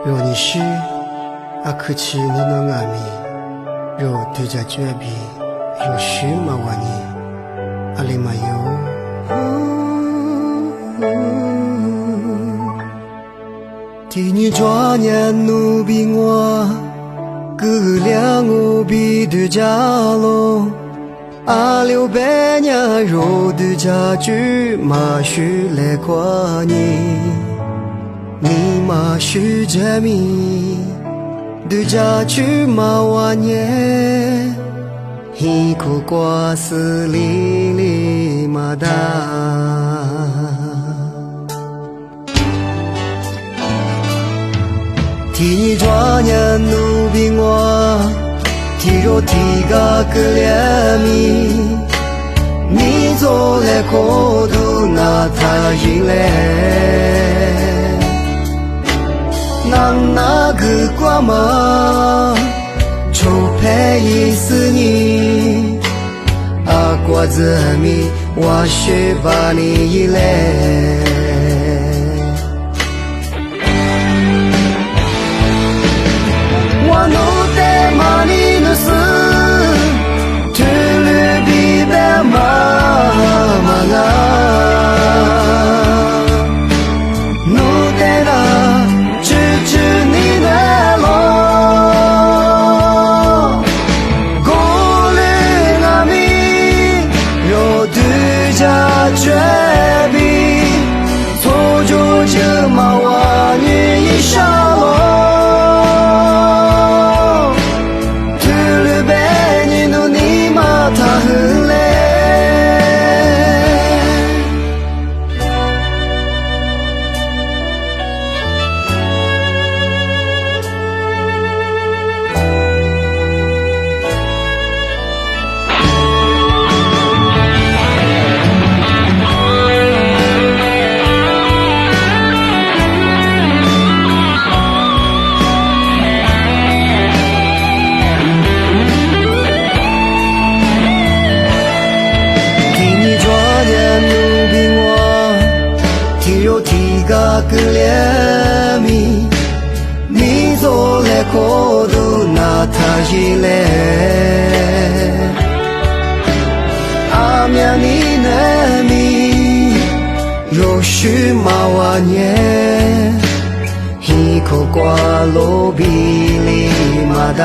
若你是阿克奇尼诺阿米，若对家绝比，若是马瓦尼阿里马尤。替你抓年努比我，格亮我比对家喽。阿留白年肉的家具马须来夸你。你马须着迷，对家去马瓦年，一口瓜丝里里马达。替你抓年努比我，替肉替个格脸米，你走来口度那他一来。那个瓜嘛，臭配一死你，阿瓜子米我是把你依赖。我努得马你努斯，突鲁比白马马啊，努得那。绝笔错就这马瓦女一沙罗，突鲁贝你努尼玛他很累。格脸米，你走来口度那他一来，阿面你那米，若是马瓦年，一口瓜罗比里马达。